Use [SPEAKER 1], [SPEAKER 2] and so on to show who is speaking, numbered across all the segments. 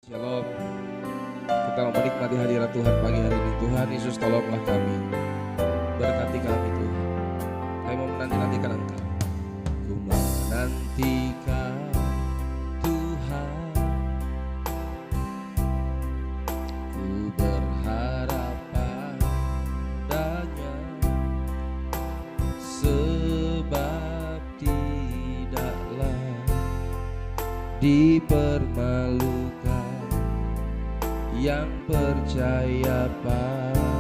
[SPEAKER 1] Shalom. Kita mau menikmati hadirat Tuhan pagi hari ini. Tuhan Yesus, tolonglah kami, berkati kami Tuhan. Kami mau menanti-nantikan Engkau. Ku menantikan Tuhan, ku berharap padanya, sebab tidaklah dipermalukan yang percaya padanya.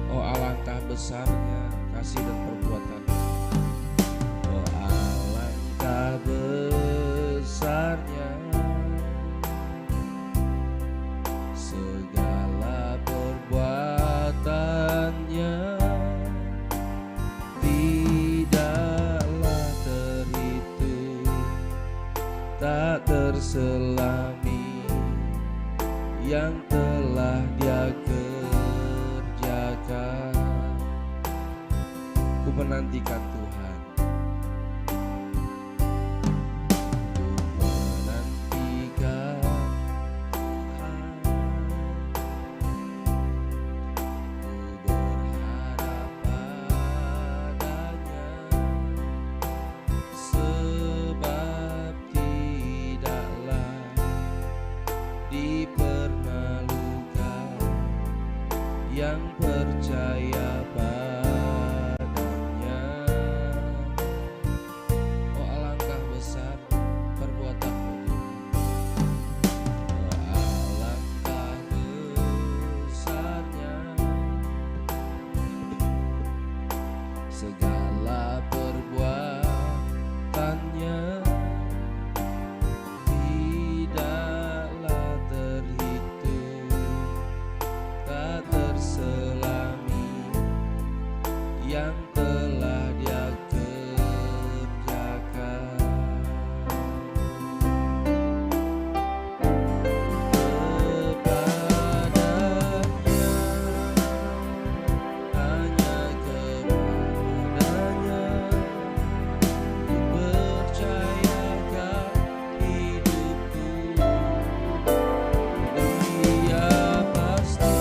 [SPEAKER 1] Oh, alangkah besarnya kasih dan perbuatan. Oh, alangkah besarnya segala perbuatannya, tidaklah terhitung, tak terselami yang telah Dia kerjakan. Ku menantikan Tuhan, ku menantikan Tuhan, ku berharap padanya, sebab tidaklah dipermalukan yang percaya padanya. Oh, alangkah besar perbuatan-Mu Tuhan. Oh, alangkah besarnya segala perbuatannya, tidaklah terhitung, tak terselami yang telah Dia kerjakan. Kepadanya, hanya kepadanya, ku percayakan hidupku. Dia pasti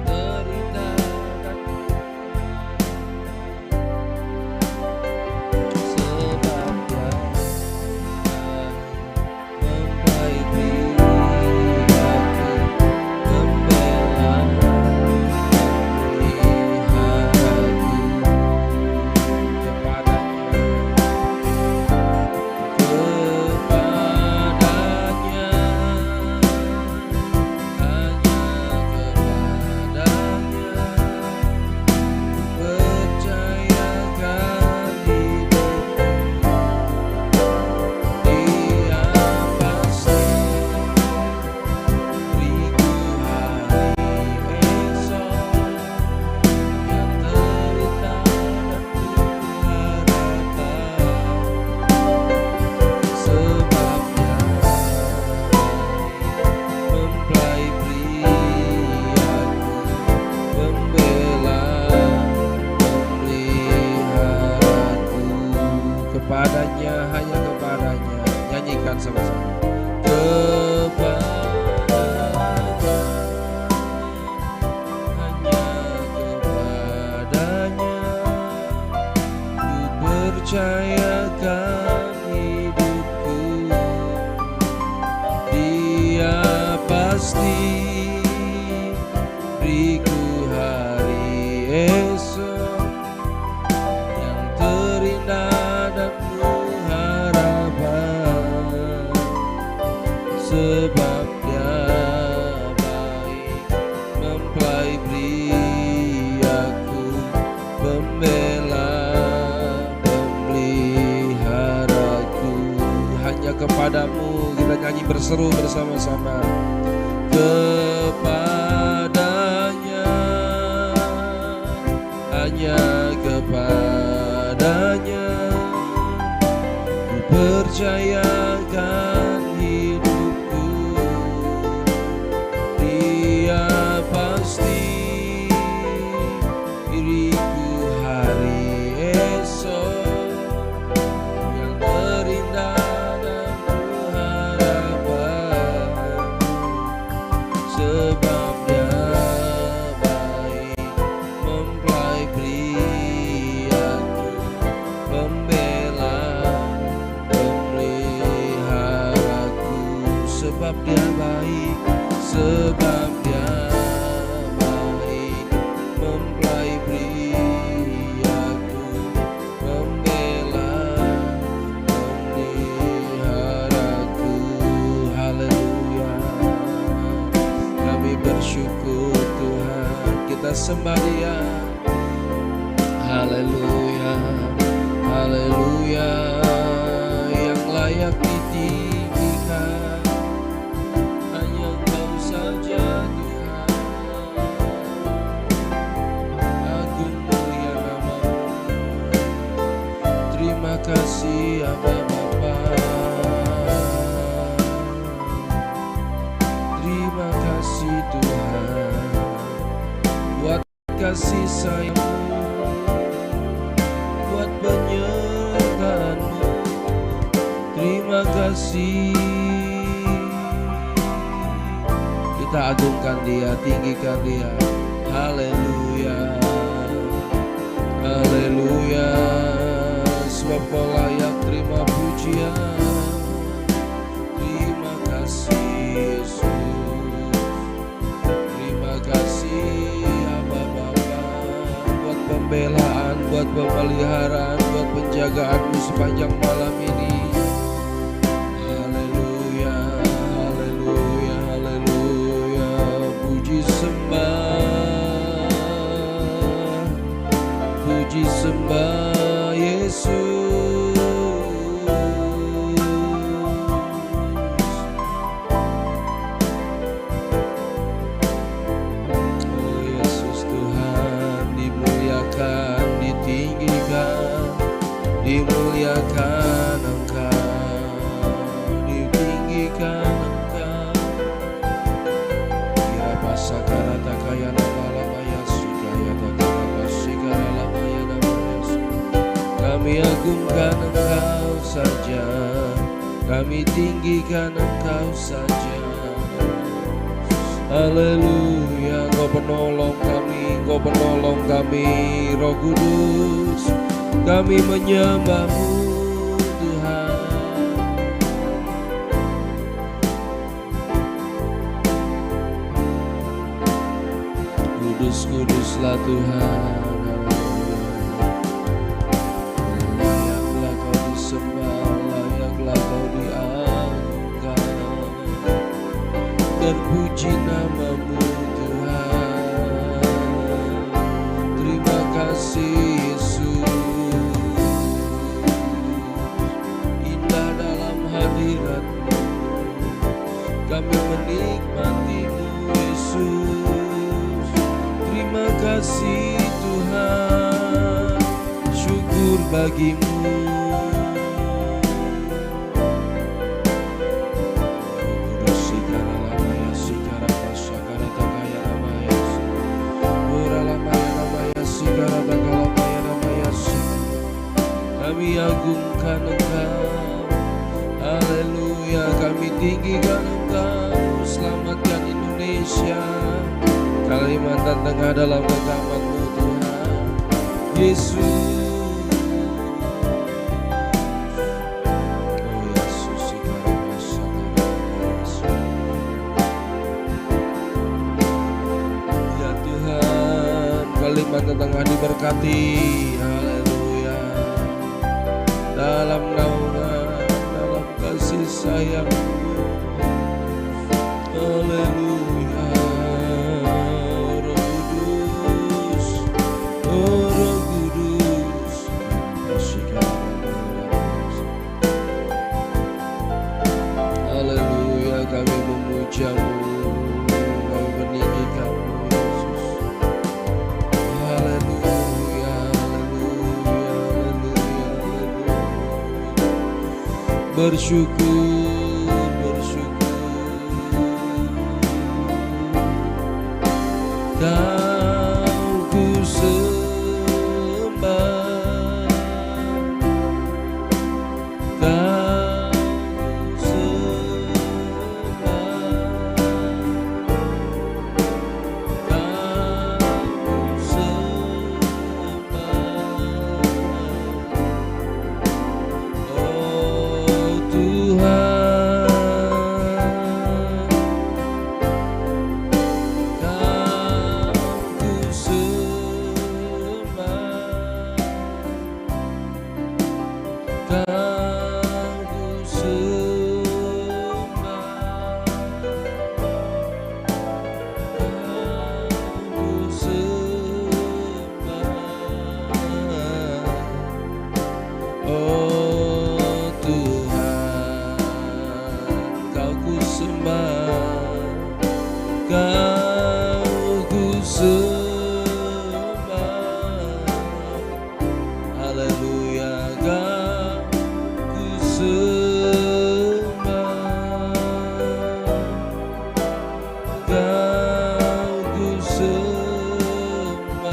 [SPEAKER 1] terindah dan sebab Dia mempelai diriku, gembala peliharaku. Kepadanya, hanya kepadanya, percayakan hidupku. Dia pasti beriku hari esok yang terindah dan kuharapkan, sebab Dia mempelai priaku, pembela pemeliharaku. Kepadanya, hanya kepadanya, nyanyikan sama-sama. Kepadanya, hanya kepadanya, ku percayakan hidupku. Dia pasti beriku hari esok yang terindah dan kuharapkan, sebab Dia baik, mempelai priaku, pembela pemeliharaku. Hanya kepadamu, kita nyanyi berseru bersama-sama. Kepadanya, hanya kepadanya, ku percayakan hidupku. Dia pasti diri sebab Dia baik, mempelai priaku, pembela, pemeliharaku, sebab Dia baik, sebab Dia baik, mempelai priaku, pembela, pemeliharaku. Haleluya, kami bersyukur Tuhan, kita sembah Dia. Haleluya, haleluya, yang layak ditinggikan hanya Engkau saja Tuhan. Agung mulia nama-Mu, terima kasih Aba Bapa, terima kasih Tuhan buat kasih sayang-Mu, buat penyertaan-Mu. Terima kasih. Kita agungkan Dia, tinggikan Dia. Haleluya, haleluya, sebab Kau layak terima pujian. Terima kasih Yesus, terima kasih Aba Bapa buat pembelaan, buat pemeliharaan, buat penjagaan-Mu sepanjang malam ini. Haleluya, haleluya, haleluya, puji sembah, puji sembah Yesus. Oh Yesus Tuhan, dimuliakan, ditinggikan, dimuliakan Engkau, ditinggikan Engkau. Kira pasakara takaya nama-lamaya sikaya takara pasikara lamaya namanya. Kami agungkan Engkau saja, kami tinggikan Engkau saja. Haleluya, Engkau penolong kami, Engkau penolong kami, Roh Kudus. Kami menyembah-Mu Tuhan. Kudus-kuduslah Tuhan. Layaklah Kau disembah, layaklah Kau diangkat. Terpuji nama-Mu Tuhan. Terima kasih Yesus, indah dalam hadirat-Mu. Kami menikmati-Mu Yesus. Terima kasih Tuhan, syukur bagi-Mu. Kami agungkan Engkau, haleluya, kami tinggikan Engkau. Selamatkan Indonesia, Kalimantan Tengah dalam genggaman-Mu Tuhan Yesus. Oh Yesus, ya Tuhan, Kalimantan Tengah diberkati. Haleluya, dalam naungan, dalam kasih sayang-Mu. Haleluya, Roh Kudus, oh Roh Kudus. Haleluya, kami memuja-Mu, kami meninggikan-Mu Yesus. Haleluya, haleluya, haleluya, haleluya. Bersyukur, bersyukur. Kau ku sembah, Kau ku sembah. Kau ku sembah, haleluya, Kau ku sembah, Kau ku sembah,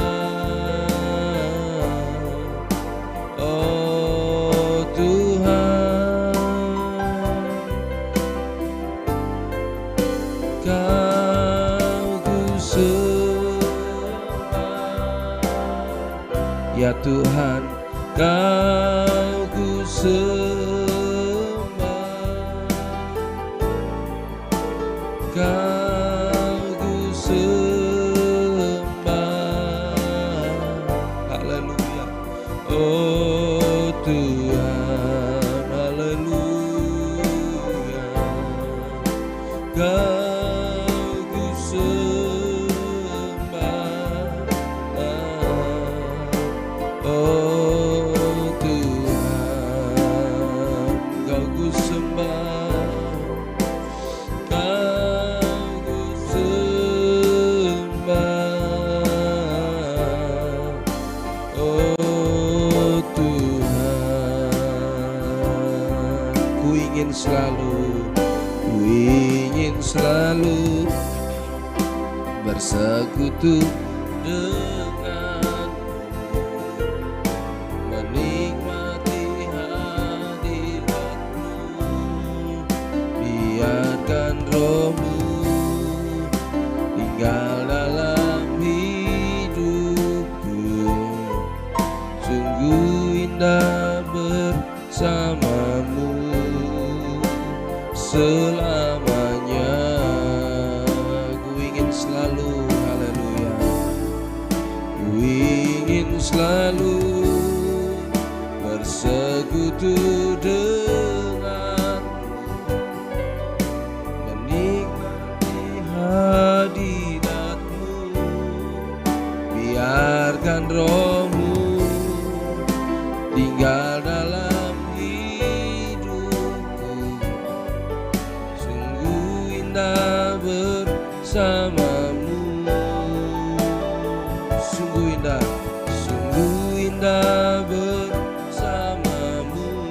[SPEAKER 1] oh Tuhan, Kau ku sembah, ya Tuhan, Kau ku sembah, Kau ku sembah, haleluya, oh Tuhan, haleluya, Kau ku sembah, oh Tuhan, Kau ku sembah, Kau ku sembah, oh Tuhan. Ku ingin selalu bersekutu denganmu, menikmati hadiratmu, biarkan rohmu tinggal dalam hidupku, sungguh indah bersamamu selamanya. Ku ingin selalu, haleluya, ku ingin selalu bersekutu denganmu, menikmati hadiratmu, biarkan rohmu tinggal dalam hidupku, sungguh indah bersamamu, sungguh indah bersamamu,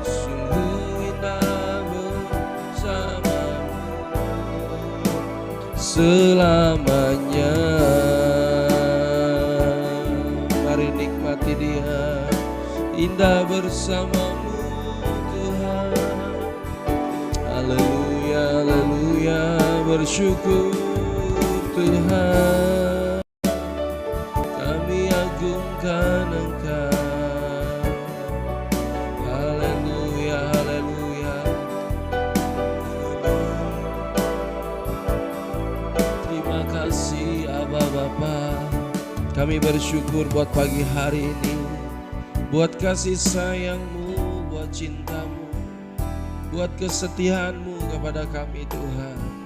[SPEAKER 1] sungguh indah bersamamu selamanya. Mari nikmati Dia, indah bersamamu Tuhan. Haleluya, haleluya, bersyukur Tuhan, kami agungkan Engkau. Haleluya, haleluya, terima kasih Aba Bapa. Kami bersyukur buat pagi hari ini, buat kasih sayang-Mu, buat cinta-Mu, buat kesetiaan-Mu kepada kami Tuhan.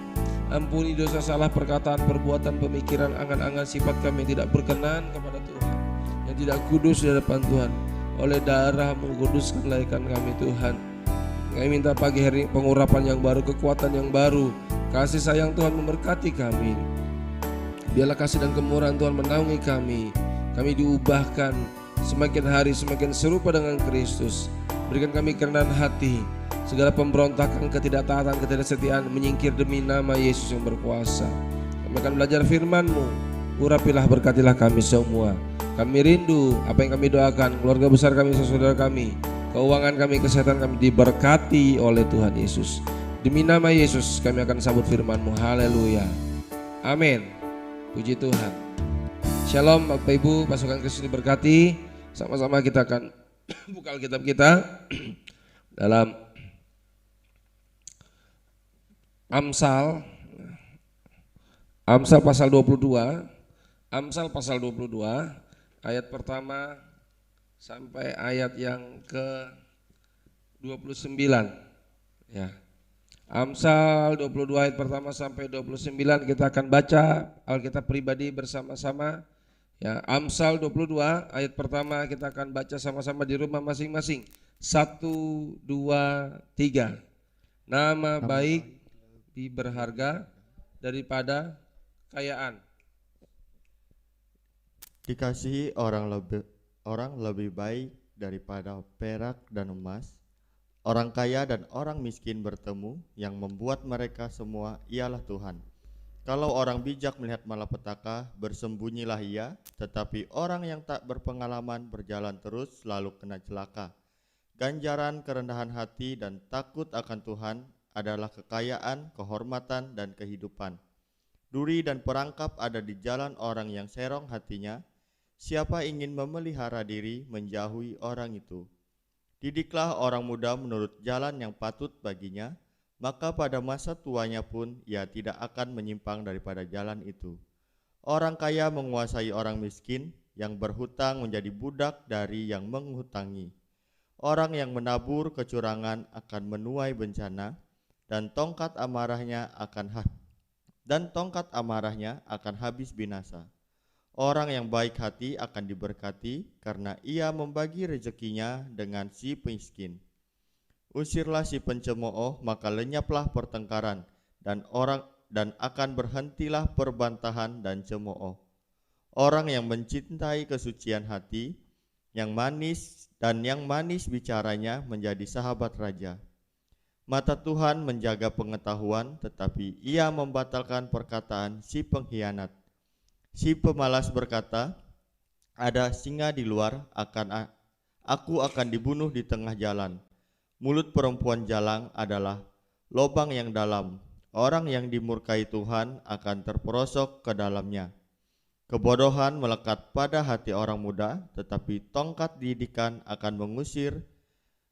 [SPEAKER 1] Ampuni dosa, salah, perkataan, perbuatan, pemikiran, angan-angan, sifat kami yang tidak berkenan kepada Tuhan, yang tidak kudus di hadapan Tuhan. Oleh darah-Mu kuduskanlah ikan kami Tuhan. Kami minta pagi hari ini pengurapan yang baru, kekuatan yang baru, kasih sayang Tuhan memberkati kami. Biarlah kasih dan kemurahan Tuhan menaungi kami. Kami diubahkan semakin hari semakin serupa dengan Kristus. Berikan kami kerendahan hati, segala pemberontakan, ketidaktaatan, ketidaksetiaan menyingkir demi nama Yesus yang berkuasa. Kami akan belajar firman-Mu. Urapilah, berkatilah kami semua. Kami rindu apa yang kami doakan, keluarga besar kami, saudara kami, keuangan kami, kesehatan kami diberkati oleh Tuhan Yesus. Demi nama Yesus kami akan sambut firman-Mu. Haleluya, amin. Puji Tuhan. Shalom Bapak Ibu, pasukan Kristus diberkati. Sama-sama kita akan buka Alkitab kita dalam Amsal pasal 22. Amsal pasal 22 ayat pertama sampai ayat yang ke-29 ya. Amsal 22 ayat pertama sampai 29 kita akan baca Alkitab pribadi bersama-sama ya. Amsal 22 ayat pertama kita akan baca sama-sama di rumah masing-masing. 1, 2, 3. Nama baik lebih berharga daripada kekayaan.
[SPEAKER 2] Dikasihi orang lebih baik daripada perak dan emas. Orang kaya dan orang miskin bertemu, yang membuat mereka semua ialah Tuhan. Kalau orang bijak melihat malapetaka, bersembunyilah ia, tetapi orang yang tak berpengalaman berjalan terus selalu kena celaka. Ganjaran kerendahan hati dan takut akan Tuhan adalah kekayaan, kehormatan, dan kehidupan. Duri dan perangkap ada di jalan orang yang serong hatinya. Siapa ingin memelihara diri, menjauhi orang itu. Didiklah orang muda menurut jalan yang patut baginya, maka pada masa tuanya pun ia tidak akan menyimpang daripada jalan itu. Orang kaya menguasai orang miskin, yang berhutang menjadi budak dari yang menghutangi. Orang yang menabur kecurangan akan menuai bencana, dan tongkat amarahnya akan habis binasa. Orang yang baik hati akan diberkati, karena ia membagi rezekinya dengan si miskin. Usirlah si pencemooh, maka lenyaplah pertengkaran, dan akan berhentilah perbantahan dan cemooh. Orang yang mencintai kesucian hati, yang manis bicaranya menjadi sahabat raja. Mata Tuhan menjaga pengetahuan, tetapi ia membatalkan perkataan si pengkhianat. Si pemalas berkata, ada singa di luar, aku akan dibunuh di tengah jalan. Mulut perempuan jalang adalah lobang yang dalam. Orang yang dimurkai Tuhan akan terperosok ke dalamnya. Kebodohan melekat pada hati orang muda, tetapi tongkat didikan akan mengusir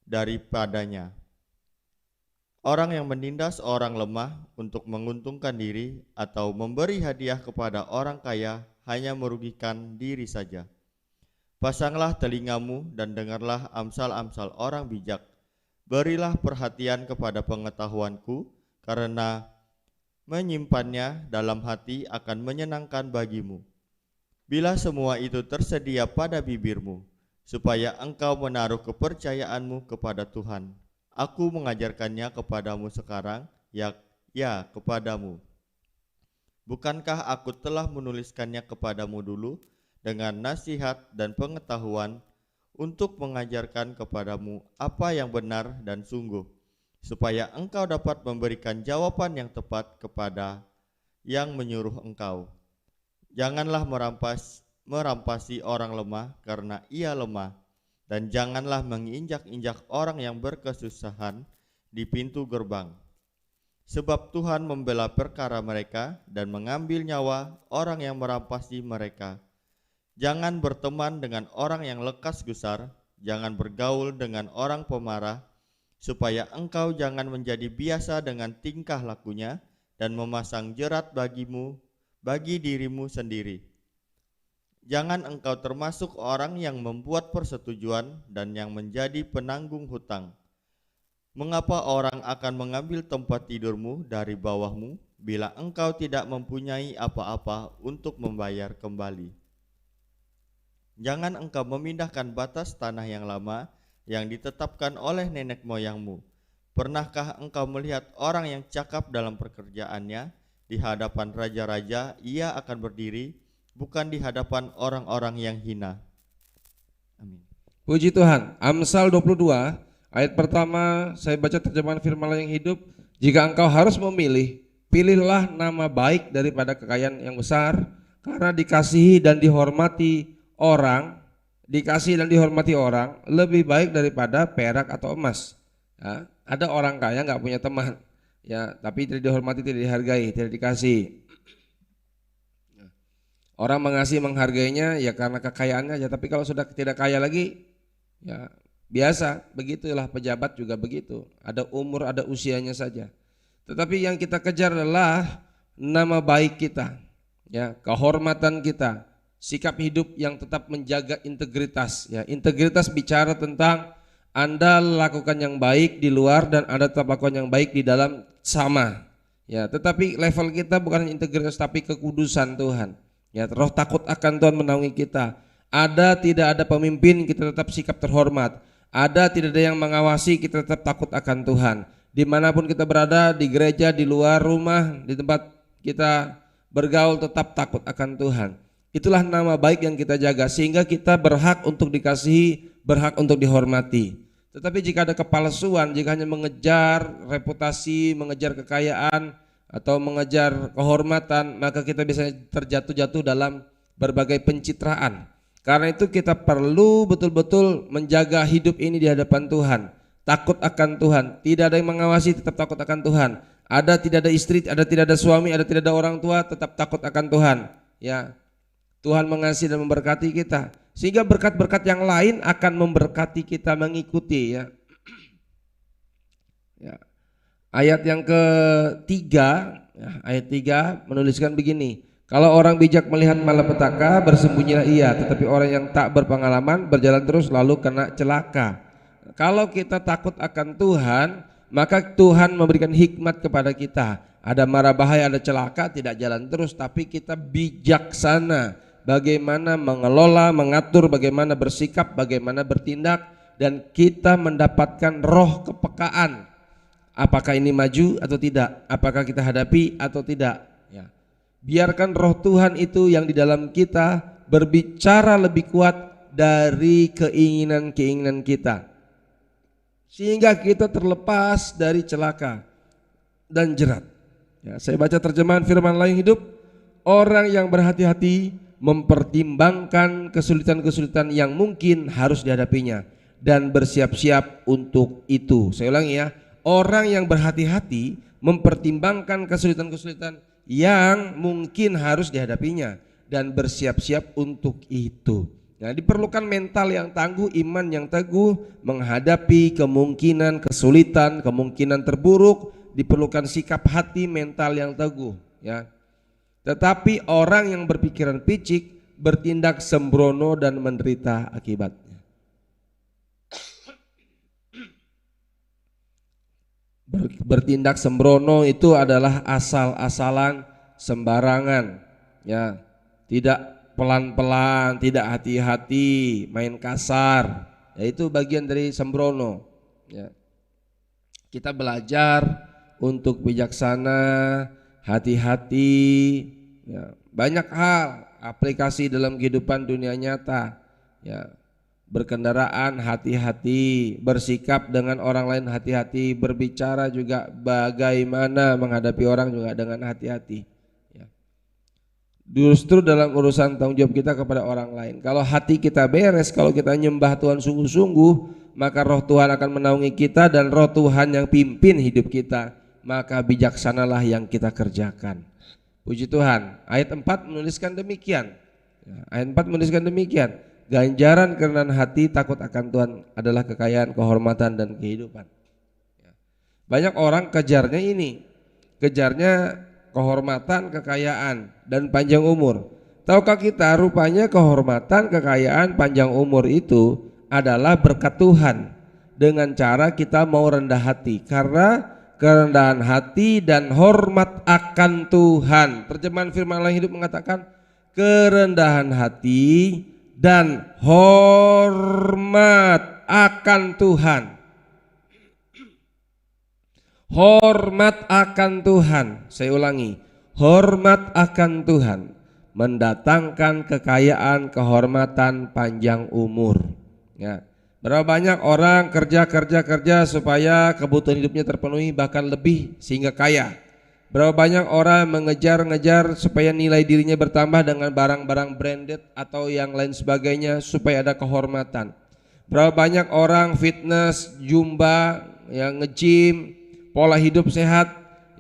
[SPEAKER 2] daripadanya. Orang yang menindas orang lemah untuk menguntungkan diri atau memberi hadiah kepada orang kaya hanya merugikan diri saja. Pasanglah telingamu dan dengarlah amsal-amsal orang bijak. Berilah perhatian kepada pengetahuanku, karena menyimpannya dalam hati akan menyenangkan bagimu. Bila semua itu tersedia pada bibirmu, supaya engkau menaruh kepercayaanmu kepada Tuhan. Aku mengajarkannya kepadamu sekarang, ya kepadamu. Bukankah aku telah menuliskannya kepadamu dulu dengan nasihat dan pengetahuan untuk mengajarkan kepadamu apa yang benar dan sungguh, supaya engkau dapat memberikan jawaban yang tepat kepada yang menyuruh engkau. Janganlah merampasi orang lemah karena ia lemah, dan janganlah menginjak-injak orang yang berkesusahan di pintu gerbang. Sebab Tuhan membela perkara mereka dan mengambil nyawa orang yang merampasi mereka. Jangan berteman dengan orang yang lekas gusar, jangan bergaul dengan orang pemarah, supaya engkau jangan menjadi biasa dengan tingkah lakunya dan memasang jerat bagi dirimu sendiri. Jangan engkau termasuk orang yang membuat persetujuan dan yang menjadi penanggung hutang. Mengapa orang akan mengambil tempat tidurmu dari bawahmu bila engkau tidak mempunyai apa-apa untuk membayar kembali? Jangan engkau memindahkan batas tanah yang lama yang ditetapkan oleh nenek moyangmu. Pernahkah engkau melihat orang yang cakap dalam pekerjaannya? Di hadapan raja-raja ia akan berdiri, bukan di hadapan orang-orang yang hina. Amin.
[SPEAKER 1] Puji Tuhan. Amsal 22 ayat pertama saya baca terjemahan firman Allah yang hidup. Jika engkau harus memilih, pilihlah nama baik daripada kekayaan yang besar, karena dikasihi dan dihormati orang lebih baik daripada perak atau emas. Ya, ada orang kaya nggak punya teman, ya, tapi tidak dihormati, tidak dihargai, tidak dikasih. Orang menghargainya ya karena kekayaannya aja, tapi kalau sudah tidak kaya lagi, ya biasa, begitulah pejabat juga begitu. Ada umur, ada usianya saja. Tetapi yang kita kejar adalah nama baik kita, ya, kehormatan kita, sikap hidup yang tetap menjaga integritas. Ya, integritas bicara tentang Anda lakukan yang baik di luar dan Anda tetap lakukan yang baik di dalam sama. Ya, tetapi level kita bukan integritas tapi kekudusan Tuhan. Ya, roh takut akan Tuhan menaungi kita. Tidak ada pemimpin, kita tetap sikap terhormat. Tidak ada yang mengawasi, kita tetap takut akan Tuhan. Dimanapun kita berada, di gereja, di luar rumah, di tempat kita bergaul, tetap takut akan Tuhan. Itulah nama baik yang kita jaga, sehingga kita berhak untuk dikasihi, berhak untuk dihormati. Tetapi jika ada kepalsuan, jika hanya mengejar reputasi, mengejar kekayaan, atau mengejar kehormatan, maka kita bisa terjatuh-jatuh dalam berbagai pencitraan. Karena itu kita perlu betul-betul menjaga hidup ini di hadapan Tuhan. Takut akan Tuhan, tidak ada yang mengawasi, tetap takut akan Tuhan. Ada tidak ada istri, ada tidak ada suami, ada tidak ada orang tua, tetap takut akan Tuhan. Ya, Tuhan mengasihi dan memberkati kita, sehingga berkat-berkat yang lain akan memberkati kita mengikuti. Ya, ya. Ayat yang ketiga, ya, ayat 3 menuliskan begini: kalau orang bijak melihat malapetaka, bersembunyilah ia, tetapi orang yang tak berpengalaman berjalan terus lalu kena celaka. Kalau kita takut akan Tuhan, maka Tuhan memberikan hikmat kepada kita. Ada mara bahaya, ada celaka, tidak jalan terus, tapi kita bijaksana bagaimana mengelola, mengatur, bagaimana bersikap, bagaimana bertindak, dan kita mendapatkan roh kepekaan. Apakah ini maju atau tidak? Apakah kita hadapi atau tidak? Ya. Biarkan roh Tuhan itu yang di dalam kita berbicara lebih kuat dari keinginan-keinginan kita, sehingga kita terlepas dari celaka dan jerat. Ya, saya baca terjemahan firman lain hidup. Orang yang berhati-hati mempertimbangkan kesulitan-kesulitan yang mungkin harus dihadapinya dan bersiap-siap untuk itu. Saya ulangi ya. Orang yang berhati-hati mempertimbangkan kesulitan-kesulitan yang mungkin harus dihadapinya dan bersiap-siap untuk itu. Nah, diperlukan mental yang tangguh, iman yang teguh menghadapi kemungkinan kesulitan, kemungkinan terburuk. Diperlukan sikap hati, mental yang teguh, ya. Tetapi orang yang berpikiran picik bertindak sembrono dan menderita akibatnya. Bertindak sembrono itu adalah asal-asalan, sembarangan, ya, tidak pelan-pelan, tidak hati-hati, main kasar, ya, itu bagian dari sembrono. Ya. Kita belajar untuk bijaksana, hati-hati, ya, banyak hal aplikasi dalam kehidupan dunia nyata. Ya, berkendaraan hati-hati, bersikap dengan orang lain hati-hati, berbicara juga bagaimana menghadapi orang juga dengan hati-hati. Ya. Justru dalam urusan tanggung jawab kita kepada orang lain, kalau hati kita beres, kalau kita nyembah Tuhan sungguh-sungguh, maka roh Tuhan akan menaungi kita dan roh Tuhan yang pimpin hidup kita. Maka bijaksanalah yang kita kerjakan. Puji Tuhan. Ayat 4 menuliskan demikian. Ayat 4 menuliskan demikian. Ganjaran kerendahan hati takut akan Tuhan adalah kekayaan, kehormatan, dan kehidupan. Banyak orang kejarnya ini, kejarnya kehormatan, kekayaan, dan panjang umur. Tahukah kita rupanya kehormatan, kekayaan, panjang umur itu adalah berkat Tuhan dengan cara kita mau rendah hati, karena kerendahan hati dan hormat akan Tuhan. Terjemahan firman Allah hidup mengatakan kerendahan hati dan hormat akan Tuhan. Hormat akan Tuhan. Saya ulangi, hormat akan Tuhan mendatangkan kekayaan, kehormatan, panjang umur. Ya. Berapa banyak orang kerja supaya kebutuhan hidupnya terpenuhi, bahkan lebih sehingga kaya. Berapa banyak orang mengejar-ngejar supaya nilai dirinya bertambah dengan barang-barang branded atau yang lain sebagainya supaya ada kehormatan. Berapa banyak orang fitness, jumba, yang nge-gym, pola hidup sehat,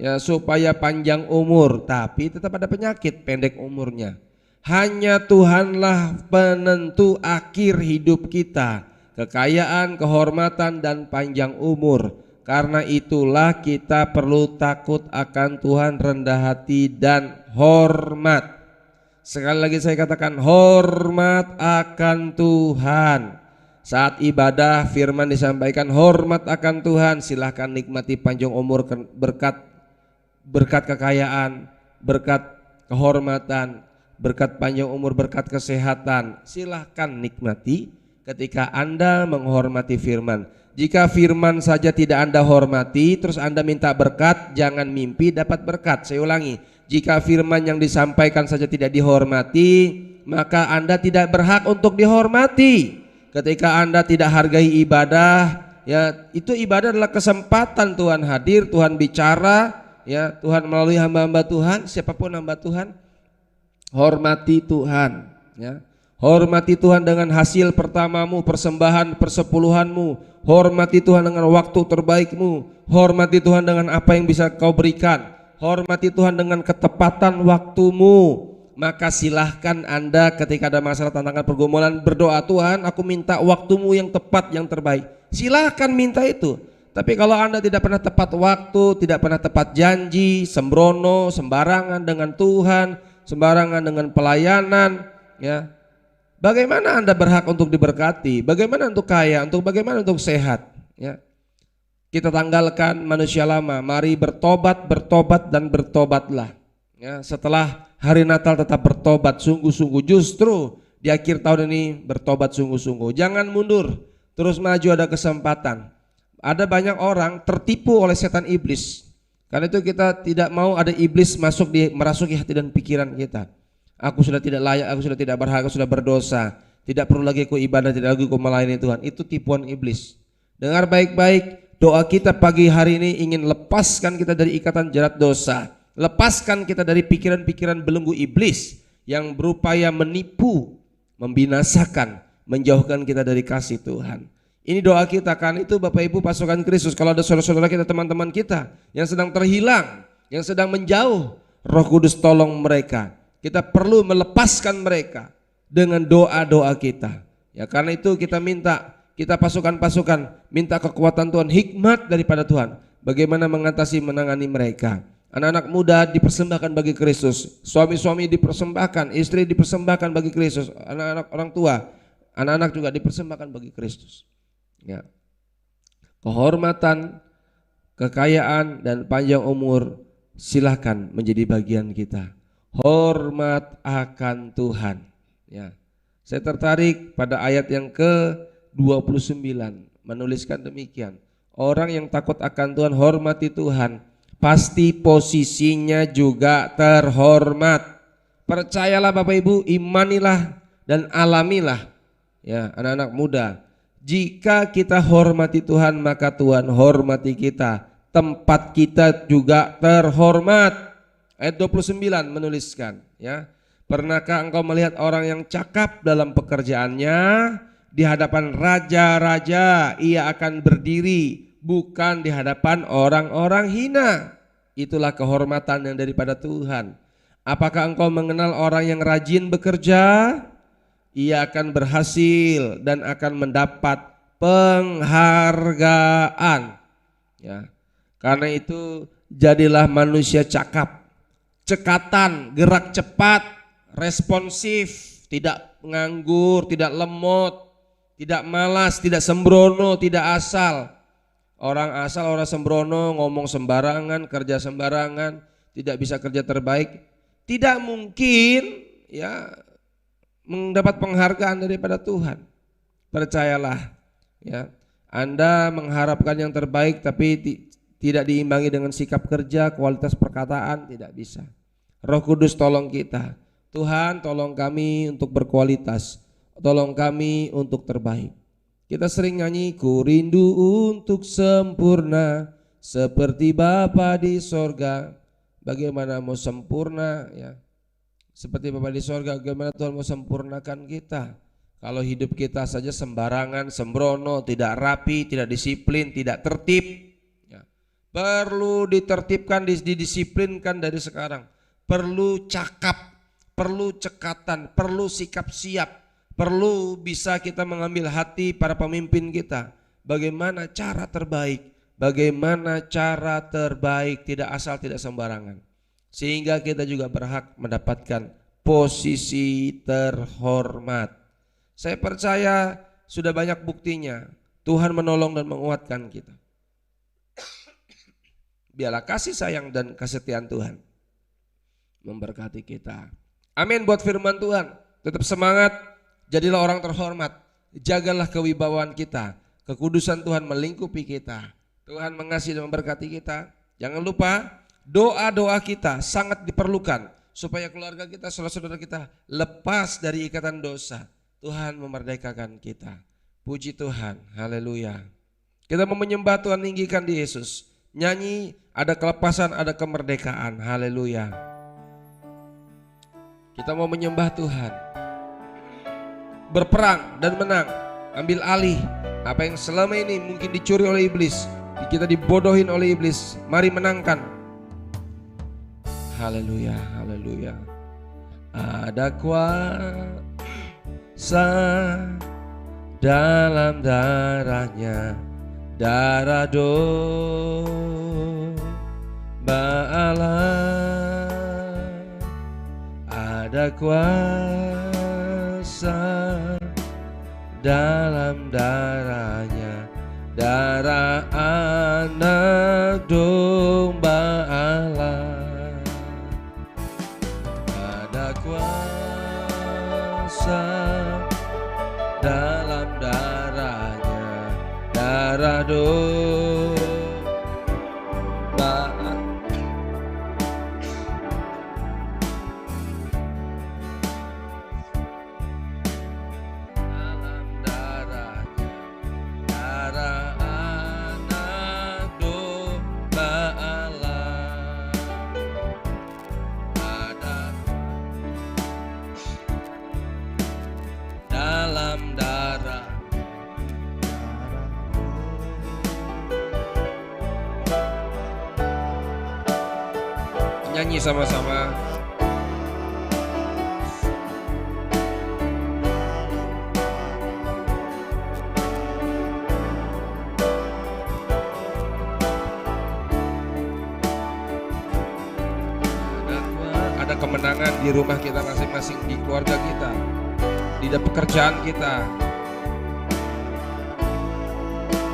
[SPEAKER 1] ya, supaya panjang umur, tapi tetap ada penyakit, pendek umurnya. Hanya Tuhanlah penentu akhir hidup kita, kekayaan, kehormatan, dan panjang umur. Karena itulah kita perlu takut akan Tuhan, rendah hati, dan hormat. Sekali lagi saya katakan, hormat akan Tuhan. Saat ibadah firman disampaikan, hormat akan Tuhan. Silahkan nikmati panjang umur, berkat kekayaan, berkat kehormatan, berkat panjang umur, berkat kesehatan. Silahkan nikmati ketika Anda menghormati firman. Jika firman saja tidak Anda hormati, terus Anda minta berkat, jangan mimpi dapat berkat. Saya ulangi, jika firman yang disampaikan saja tidak dihormati, maka Anda tidak berhak untuk dihormati. Ketika Anda tidak hargai ibadah, ya itu ibadah adalah kesempatan Tuhan hadir, Tuhan bicara, ya Tuhan melalui hamba-hamba Tuhan, siapapun hamba Tuhan. Hormati Tuhan, ya. Hormati Tuhan dengan hasil pertamamu, persembahan persepuluhanmu. Hormati Tuhan dengan waktu terbaikmu. Hormati Tuhan dengan apa yang bisa kau berikan. Hormati Tuhan dengan ketepatan waktumu. Maka silahkan Anda ketika ada masalah, tantangan, pergumulan, berdoa, Tuhan aku minta waktumu yang tepat, yang terbaik. Silahkan minta itu. Tapi kalau Anda tidak pernah tepat waktu, tidak pernah tepat janji, sembrono, sembarangan dengan Tuhan, sembarangan dengan pelayanan, ya, bagaimana Anda berhak untuk diberkati? Bagaimana untuk kaya? Bagaimana untuk sehat? Ya, kita tanggalkan manusia lama. Mari bertobat, bertobat dan bertobatlah. Ya, setelah hari Natal tetap bertobat sungguh-sungguh. Justru di akhir tahun ini bertobat sungguh-sungguh. Jangan mundur, terus maju, ada kesempatan. Ada banyak orang tertipu oleh setan iblis. Karena itu kita tidak mau ada iblis merasuki hati dan pikiran kita. Aku sudah tidak layak, aku sudah tidak berhak, aku sudah berdosa. Tidak perlu lagi ku ibadah, tidak lagi ku melayani Tuhan. Itu tipuan iblis. Dengar baik-baik, doa kita pagi hari ini ingin lepaskan kita dari ikatan jerat dosa. Lepaskan kita dari pikiran-pikiran belenggu iblis yang berupaya menipu, membinasakan, menjauhkan kita dari kasih Tuhan. Ini doa kita, kan itu Bapak Ibu pasukan Kristus. Kalau ada saudara-saudara kita, teman-teman kita yang sedang terhilang, yang sedang menjauh, Roh Kudus tolong mereka. Kita perlu melepaskan mereka dengan doa-doa kita. Ya, karena itu kita minta, kita pasukan-pasukan minta kekuatan Tuhan, hikmat daripada Tuhan. Bagaimana mengatasi, menangani mereka. Anak-anak muda dipersembahkan bagi Kristus, suami-suami dipersembahkan, istri dipersembahkan bagi Kristus, anak-anak orang tua, anak-anak juga dipersembahkan bagi Kristus. Ya. Kehormatan, kekayaan dan panjang umur silahkan menjadi bagian kita. Hormat akan Tuhan. Ya. Saya tertarik pada ayat yang ke-29 menuliskan demikian. Orang yang takut akan Tuhan, hormati Tuhan, pasti posisinya juga terhormat. Percayalah Bapak Ibu, imanilah dan alamilah. Ya, anak-anak muda, jika kita hormati Tuhan, maka Tuhan hormati kita. Tempat kita juga terhormat. Ayat 29 menuliskan, ya. Pernahkah engkau melihat orang yang cakap dalam pekerjaannya? Di hadapan raja-raja ia akan berdiri, bukan di hadapan orang-orang hina. Itulah kehormatan yang daripada Tuhan. Apakah engkau mengenal orang yang rajin bekerja? Ia akan berhasil dan akan mendapat penghargaan. Ya. Karena itu jadilah manusia cakap, cekatan, gerak cepat, responsif, tidak nganggur, tidak lemot, tidak malas, tidak sembrono, tidak asal. Orang asal, orang sembrono, ngomong sembarangan, kerja sembarangan, tidak bisa kerja terbaik, tidak mungkin ya mendapat penghargaan daripada Tuhan. Percayalah, ya. Anda mengharapkan yang terbaik tapi tidak diimbangi dengan sikap kerja, kualitas perkataan, tidak bisa. Roh Kudus tolong kita. Tuhan tolong kami untuk berkualitas, tolong kami untuk terbaik. Kita sering nyanyi, ku rindu untuk sempurna seperti Bapa di sorga. Bagaimana mau sempurna, ya? Seperti Bapa di sorga, bagaimana Tuhan mau sempurnakan kita? Kalau hidup kita saja sembarangan, sembrono, tidak rapi, tidak disiplin, tidak tertib, ya. Perlu ditertibkan, didisiplinkan dari sekarang. Perlu cakap, perlu cekatan, perlu sikap siap, perlu bisa kita mengambil hati para pemimpin kita. Bagaimana cara terbaik, bagaimana cara terbaik, tidak asal, tidak sembarangan. Sehingga kita juga berhak mendapatkan posisi terhormat. Saya percaya sudah banyak buktinya Tuhan menolong dan menguatkan kita. Biarlah kasih sayang dan kesetiaan Tuhan memberkati kita. Amin buat firman Tuhan. Tetap semangat, jadilah orang terhormat. Jagalah kewibawaan kita. Kekudusan Tuhan melingkupi kita. Tuhan mengasihi dan memberkati kita. Jangan lupa doa-doa kita sangat diperlukan supaya keluarga kita, saudara-saudara kita lepas dari ikatan dosa. Tuhan memerdekakan kita. Puji Tuhan, haleluya. Kita mau menyembah Tuhan, tinggikan di Yesus. Nyanyi, ada kelepasan, ada kemerdekaan, haleluya. Kita mau menyembah Tuhan. Berperang dan menang, ambil alih apa yang selama ini mungkin dicuri oleh iblis, kita dibodohin oleh iblis. Mari menangkan. Haleluya, haleluya. Ada kuasa dalam darahnya, darah domba Allah. Ada kuasa dalam darahnya, darah anak domba Allah. Ada kuasa dalam darahnya, darah domba. Nyanyi sama-sama. Ada kemenangan di rumah kita masing-masing, di keluarga kita, di pekerjaan kita.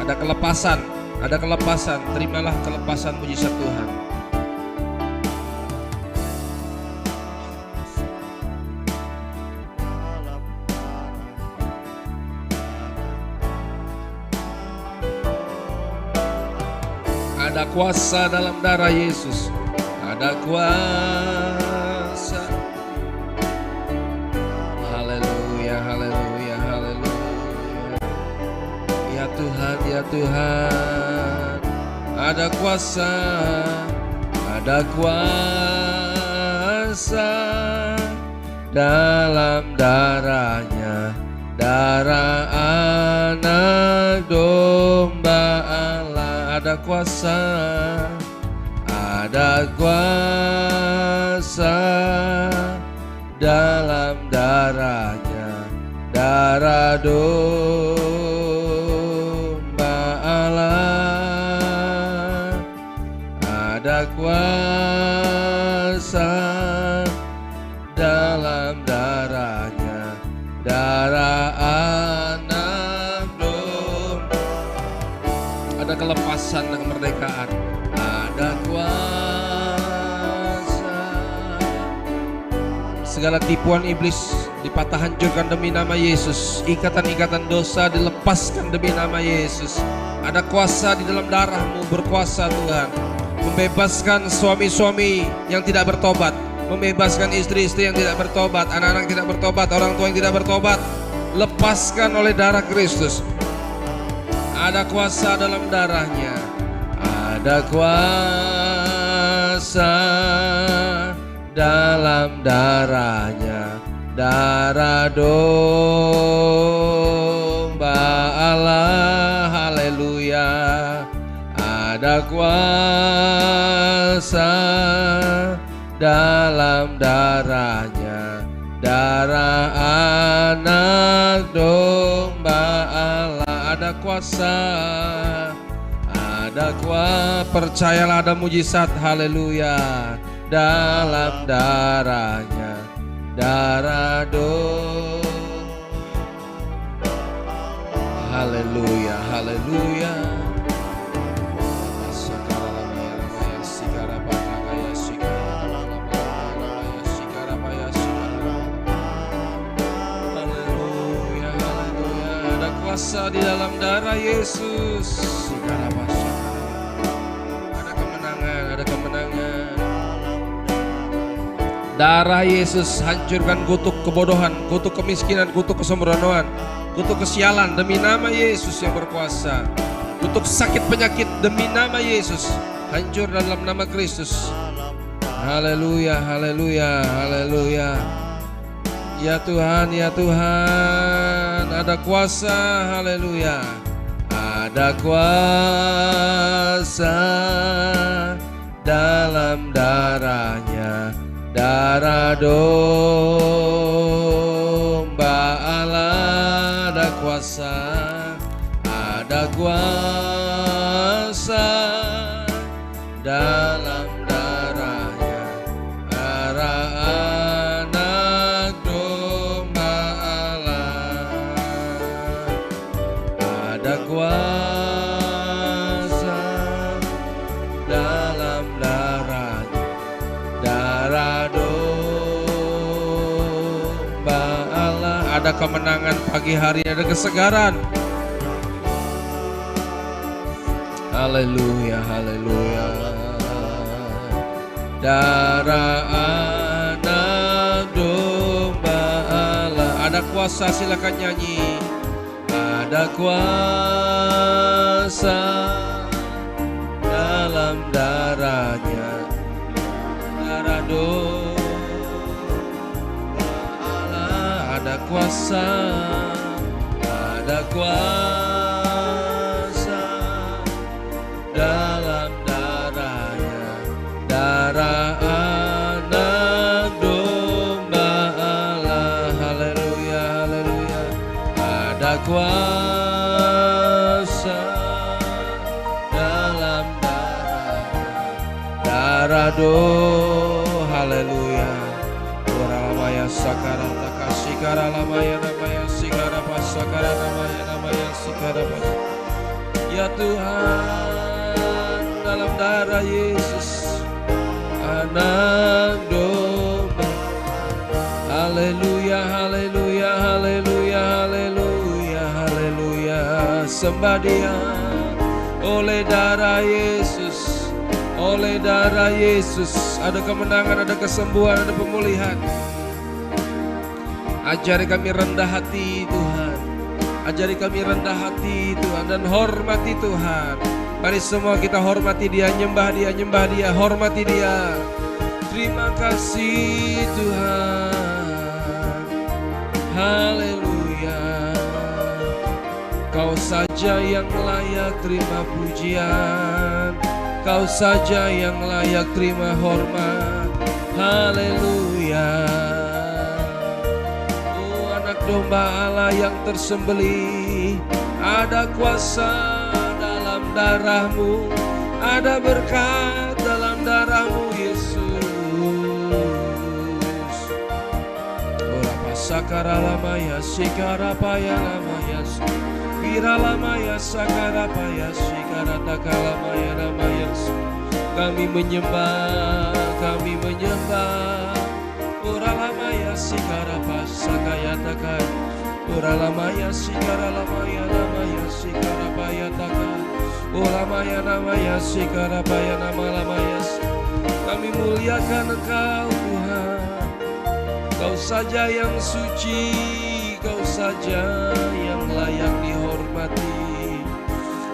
[SPEAKER 1] Ada kelepasan, terimalah kelepasan mujizat Tuhan. Ada kuasa dalam darah Yesus. Ada kuasa. Haleluya, haleluya, haleluya. Ya Tuhan, ya Tuhan. Ada kuasa. Ada kuasa dalam darahnya, darah anak domba Allah. Ada kuasa, ada kuasa dalam darahnya, darah domba Allah. Ada kuasa dalam darahnya, darah anak domba. Ada kelepasan dan kemerdekaan. Ada kuasa. Segala tipuan iblis dipatah hancurkan demi nama Yesus. Ikatan-ikatan dosa dilepaskan demi nama Yesus. Ada kuasa di dalam darah-Mu, berkuasa Tuhan. Membebaskan suami-suami yang tidak bertobat, membebaskan istri-istri yang tidak bertobat, anak-anak tidak bertobat, orang tua yang tidak bertobat. Lepaskan oleh darah Kristus. Ada kuasa dalam darahnya. Ada kuasa dalam darahnya, darah domba Allah. Haleluya. Ada kuasa dalam darahnya, darah anak domba Allah. Ada kuasa, ada kuasa. Percayalah ada mujizat, haleluya, dalam darahnya, darah domba. Haleluya, haleluya. kuasa di dalam darah Yesus. Ada kemenangan, ada kemenangan. Darah Yesus hancurkan kutuk kebodohan, kutuk kemiskinan, kutuk kesembronoan, kutuk kesialan demi nama Yesus yang berkuasa. Kutuk sakit penyakit demi nama Yesus hancur dalam nama Kristus. Haleluya, haleluya, haleluya. Ya Tuhan, ya Tuhan, ada kuasa, haleluya. Ada kuasa dalam darahnya, darah domba Allah. Ada kuasa, ada kuasa dalam darahnya, darah anak domba Allah. Ada kuasa dalam darahnya, darah domba Allah. Ada kemenangan pagi hari, ada kesegaran. Haleluya, haleluya. Darah anak domba Allah. Ada kuasa, silakan nyanyi. Ada kuasa dalam darahnya, darah domba Allah. Ada kuasa, ada kuasa dalam darahnya, darah anak domba Allah. Haleluya, haleluya. Ada kuasa dalam darahnya, darah haleluya. Uralamaya sakara takashikara lamaya namaya sikara pasakara namaya sikara pas. Ya Tuhan, dalam darah Yesus anak domba. Haleluya, haleluya, haleluya, haleluya, haleluya. Sembah Dia oleh darah Yesus, oleh darah Yesus. Ada kemenangan, ada kesembuhan, ada pemulihan. Ajari kami rendah hati Tuhan, ajari kami rendah hati Tuhan dan hormati Tuhan. Mari semua kita hormati Dia, nyembah Dia, nyembah Dia, hormati Dia. Terima kasih Tuhan, haleluya. Kau saja yang layak terima pujian, Kau saja yang layak terima hormat, haleluya. Oh anak domba Allah yang tersembelih, ada kuasa dalam darah-Mu, ada berkat dalam darah-Mu Yesus. Ora pasakara lamaya sikara paya lamaya Vira lamaya sakara paya sikara takalamaya lamaya. Kami menyembah, kami menyembah. Ora lamaya sikara pasakaya takai. Ora lamaya sikara lamaya lamaya sikara paya takai. Ora maya namaya sikara paya nama lamaya. Kami muliakan Engkau Tuhan. Kau saja yang suci, Kau saja yang layak dihormati.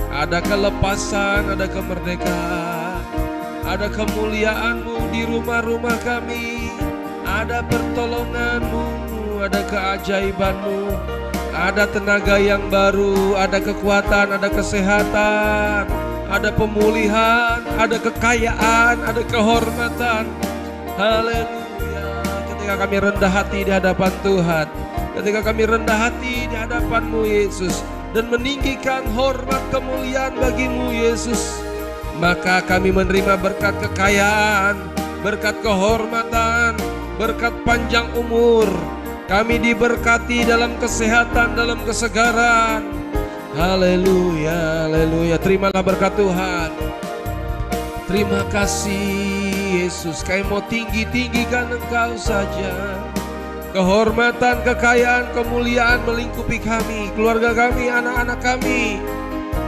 [SPEAKER 1] Ada kelepasan, ada kemerdekaan, ada kemuliaan-Mu di rumah-rumah kami. Ada pertolongan-Mu, ada keajaiban-Mu, ada tenaga yang baru, ada kekuatan, ada kesehatan, ada pemulihan, ada kekayaan, ada kehormatan. Haleluya. Ketika kami rendah hati di hadapan Tuhan, ketika kami rendah hati di hadapan-Mu Yesus, dan meninggikan hormat kemuliaan bagi-Mu Yesus, maka kami menerima berkat kekayaan, berkat kehormatan, berkat panjang umur. Kami diberkati dalam kesehatan, dalam kesegaran. Haleluya, haleluya. Terimalah berkat Tuhan. Terima kasih Yesus. Kami mau tinggi-tinggikan Engkau saja. kehormatan, kekayaan, kemuliaan melingkupi kami, keluarga kami, anak-anak kami.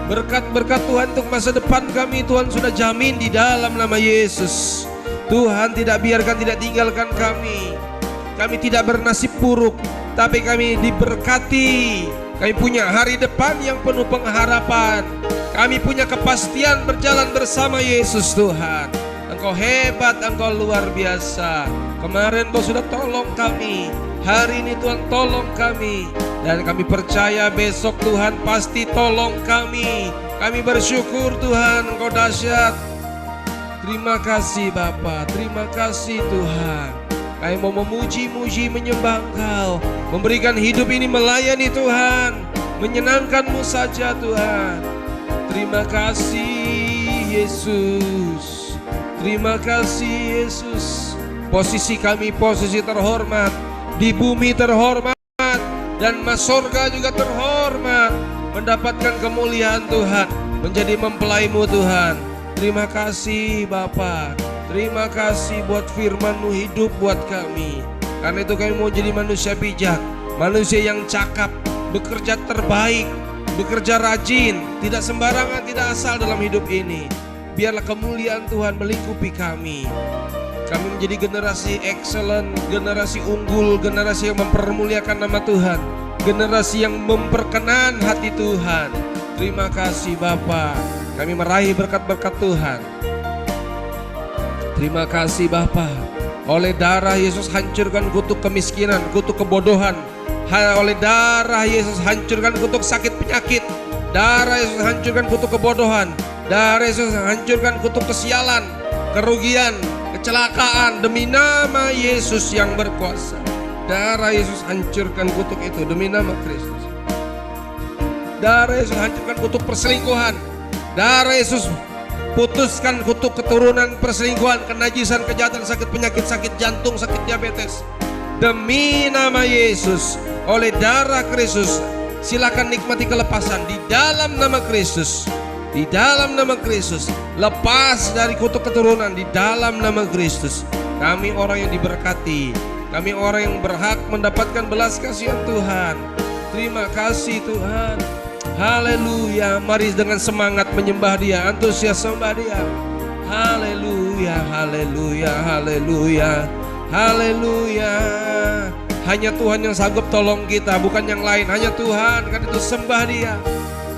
[SPEAKER 1] Berkat-berkat Tuhan untuk masa depan kami, Tuhan sudah jamin di dalam nama Yesus. Tuhan tidak biarkan, tidak tinggalkan kami. Kami tidak bernasib buruk, tapi kami diberkati. Kami punya hari depan yang penuh pengharapan. Kami punya kepastian berjalan bersama Yesus. Tuhan, Engkau hebat, Engkau luar biasa. Kemarin Engkau sudah tolong kami, hari ini Tuhan tolong kami, dan kami percaya besok Tuhan pasti tolong kami. Kami bersyukur Tuhan, Engkau dahsyat. Terima kasih Bapa, terima kasih Tuhan. Kami mau memuji-muji, menyembah Engkau, memberikan hidup ini melayani Tuhan, menyenangkan-Mu saja Tuhan. Terima kasih Yesus, terima kasih Yesus. Posisi kami posisi terhormat, di bumi terhormat, dan mas surga juga terhormat, mendapatkan kemuliaan Tuhan, menjadi mempelai-Mu Tuhan. Terima kasih Bapa, terima kasih buat firman-Mu hidup buat kami. Karena itu kami mau jadi manusia bijak, manusia yang cakap, bekerja terbaik, bekerja rajin, tidak sembarangan, tidak asal dalam hidup ini. Biarlah kemuliaan Tuhan melingkupi kami. Kami menjadi generasi excellent, generasi unggul, generasi yang mempermuliakan nama Tuhan, generasi yang memperkenan hati Tuhan. Terima kasih Bapa. Kami meraih berkat-berkat Tuhan. Terima kasih Bapa. Oleh darah Yesus hancurkan kutuk kemiskinan, kutuk kebodohan. Oleh darah Yesus hancurkan kutuk sakit penyakit. Darah Yesus hancurkan kutuk kebodohan. Darah Yesus hancurkan kutuk kesialan, kerugian, kecelakaan. Demi nama Yesus yang berkuasa, darah Yesus hancurkan kutuk itu demi nama Kristus. Darah Yesus hancurkan kutuk perselingkuhan. Darah Yesus putuskan kutuk keturunan perselingkuhan, kenajisan, kejahatan, sakit penyakit, sakit jantung, sakit diabetes. Demi nama Yesus, oleh darah Kristus, silakan nikmati kelepasan di dalam nama Kristus. Di dalam nama Kristus, lepas dari kutuk keturunan di dalam nama Kristus. Kami orang yang diberkati, kami orang yang berhak mendapatkan belas kasihan Tuhan. Terima kasih Tuhan. Haleluya. Mari dengan semangat menyembah Dia, antusias sembah Dia. Haleluya, haleluya, haleluya, haleluya. Hanya Tuhan yang sanggup tolong kita, bukan yang lain. Hanya Tuhan, kan itu sembah Dia.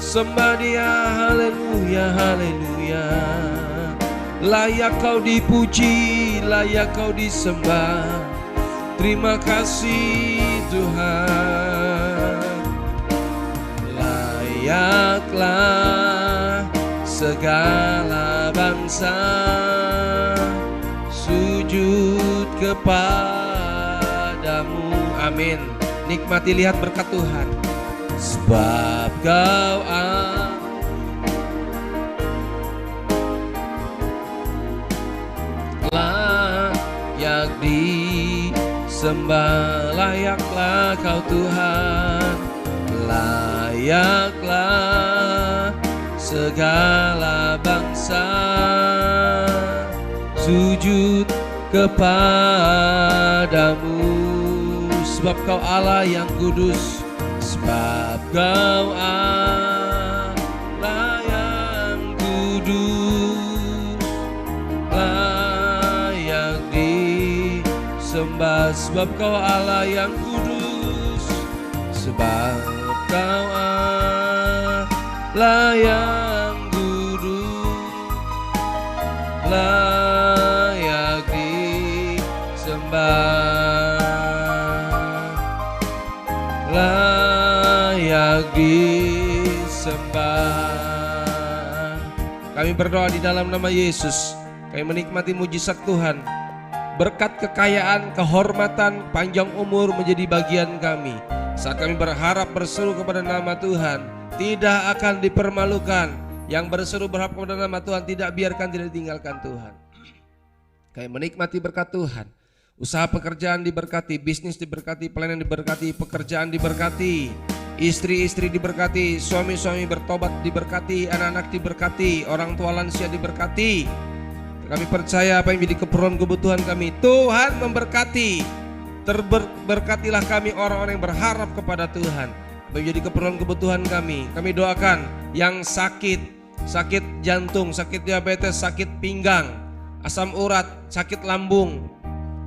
[SPEAKER 1] Sembah Dia, haleluya, haleluya. Layak Kau dipuji, layak Kau disembah. Terima kasih Tuhan. Layaklah segala bangsa sujud kepadamu. Amin. Nikmati, lihat berkat Tuhan. Sebab Kau layak disembah, layaklah Kau Tuhan, layaklah segala bangsa sujud kepadamu. Sebab Kau Allah yang kudus, sebab Kau Allah yang kudus, layak disembah. Sebab Kau Allah yang kudus, sebab Kau Allah yang kudus, layak disembah, layak disembah. Kami berdoa di dalam nama Yesus. Kami menikmati mujizat Tuhan. Berkat kekayaan, kehormatan, panjang umur menjadi bagian kami. Saat kami berharap berseru kepada nama Tuhan, tidak akan dipermalukan. Yang berseru berharap kepada nama Tuhan, tidak biarkan, tidak ditinggalkan Tuhan. Kami menikmati berkat Tuhan. Usaha pekerjaan diberkati, bisnis diberkati, pelayanan diberkati, pekerjaan diberkati, istri-istri diberkati, suami-suami bertobat diberkati, anak-anak diberkati, orang tua lansia diberkati. Kami percaya apa yang menjadi keperluan kebutuhan kami, Tuhan memberkati. Berkatilah kami orang-orang yang berharap kepada Tuhan, menjadi keperluan kebutuhan kami. Kami doakan yang sakit jantung, sakit diabetes, sakit pinggang, asam urat, sakit lambung,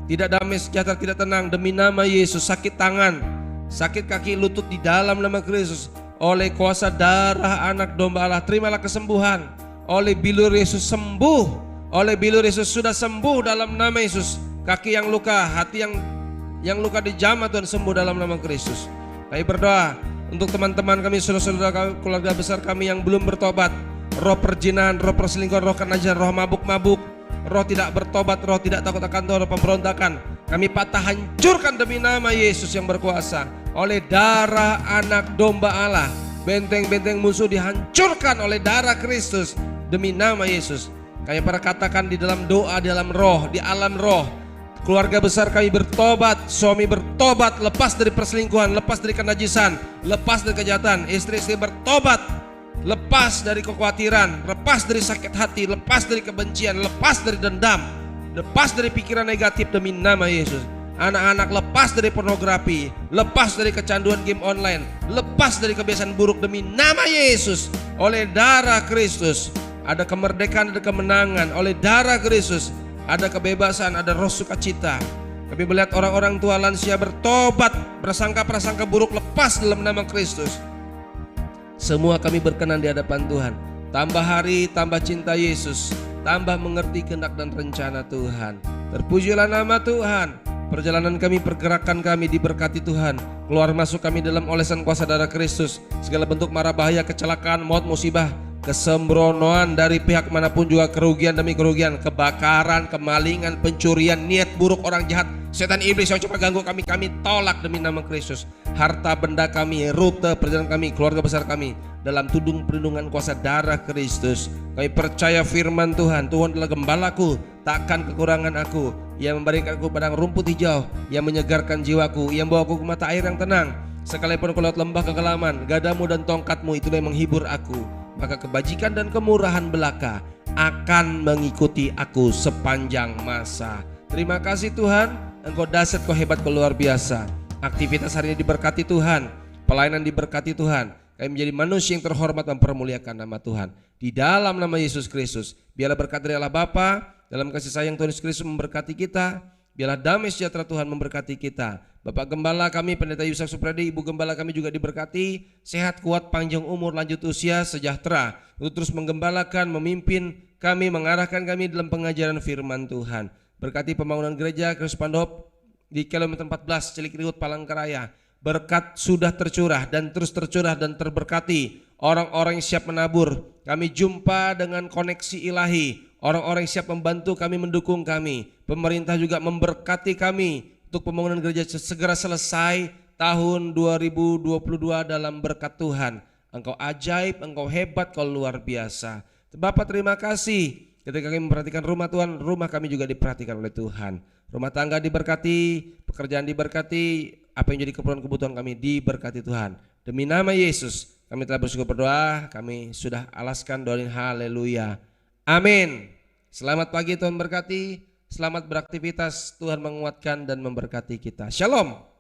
[SPEAKER 1] tidak damai sejahtera, tidak tenang, demi nama Yesus. Sakit tangan, sakit kaki, lutut, di dalam nama Kristus, oleh kuasa darah anak domba Allah, terimalah kesembuhan. Oleh bilur Yesus sembuh, oleh bilur Yesus sudah sembuh dalam nama Yesus. Kaki yang luka, hati yang luka dijamah Tuhan, sembuh dalam nama Kristus. Kami berdoa untuk teman-teman kami, saudara-saudara kami, keluarga besar kami yang belum bertobat. Roh perjinahan, roh perselingkuhan, roh kenajisan, roh mabuk-mabuk, roh tidak bertobat, roh tidak takut akan Tuhan, roh pemberontakan, kami patah hancurkan demi nama Yesus yang berkuasa. Oleh darah anak domba Allah, benteng-benteng musuh dihancurkan oleh darah Kristus demi nama Yesus. Kami perkatakan di dalam doa, di dalam roh, di alam roh, keluarga besar kami bertobat, suami bertobat, lepas dari perselingkuhan, lepas dari kenajisan, lepas dari kejahatan, istri-istri bertobat, lepas dari kekhawatiran, lepas dari sakit hati, lepas dari kebencian, lepas dari dendam, lepas dari pikiran negatif demi nama Yesus. Anak-anak lepas dari pornografi, lepas dari kecanduan game online, lepas dari kebiasaan buruk demi nama Yesus. Oleh darah Kristus ada kemerdekaan, ada kemenangan. Oleh darah Kristus ada kebebasan, ada roh sukacita. Kami melihat orang-orang tua lansia bertobat, prasangka-prasangka buruk lepas dalam nama Kristus. Semua kami berkenan di hadapan Tuhan. Tambah hari, tambah cinta Yesus, tambah mengerti kehendak dan rencana Tuhan. Terpujilah nama Tuhan. Perjalanan kami, pergerakan kami diberkati Tuhan. Keluar masuk kami dalam olesan kuasa darah Kristus. Segala bentuk mara bahaya, kecelakaan, maut, musibah, kesembronoan dari pihak manapun, juga kerugian demi kerugian, kebakaran, kemalingan, pencurian, niat buruk orang jahat, setan iblis yang coba ganggu kami, kami tolak demi nama Kristus. Harta benda kami, rute perjalanan kami, keluarga besar kami dalam tudung perlindungan kuasa darah Kristus. Kami percaya firman Tuhan. Tuhan adalah gembalaku, takkan kekurangan aku. Ia memberikan aku padang rumput hijau, yang menyegarkan jiwaku, yang membawa aku ke mata air yang tenang. Sekalipun aku lewat lembah kekelaman, gadamu dan tongkatmu itulah yang menghibur aku. Maka kebajikan dan kemurahan belaka akan mengikuti aku sepanjang masa. Terima kasih Tuhan, Engkau dahsyat, Kau hebat, Kau luar biasa. Aktivitas hari ini diberkati Tuhan, pelayanan diberkati Tuhan. Kami menjadi manusia yang terhormat mempermuliakan nama Tuhan. Di dalam nama Yesus Kristus, biarlah berkat dari Allah Bapa, dalam kasih sayang Tuhan Yesus Kristus memberkati kita. Biarlah damai sejahtera Tuhan memberkati kita. Bapak Gembala kami, Pendeta Yusak Supradi, Ibu Gembala kami juga diberkati, sehat, kuat, panjang umur, lanjut usia, sejahtera, untuk terus menggembalakan, memimpin kami, mengarahkan kami dalam pengajaran firman Tuhan. Berkati pembangunan gereja Kristus Pandop di kilometer 14 Cilikriwut Palangkaraya. Berkat sudah tercurah dan terus tercurah dan terberkati. Orang-orang yang siap menabur, kami jumpa dengan koneksi ilahi. Orang-orang yang siap membantu kami, mendukung kami. Pemerintah juga memberkati kami untuk pembangunan gereja segera selesai tahun 2022 dalam berkat Tuhan. Engkau ajaib, Engkau hebat, Kau luar biasa. Bapak terima kasih. Ketika kami memperhatikan rumah Tuhan, rumah kami juga diperhatikan oleh Tuhan. Rumah tangga diberkati, pekerjaan diberkati, apa yang jadi kebutuhan kami diberkati Tuhan. Demi nama Yesus kami telah bersyukur berdoa, kami sudah alaskan doain haleluya. Amin. Selamat pagi, Tuhan berkati. Selamat beraktivitas, Tuhan menguatkan dan memberkati kita. Shalom.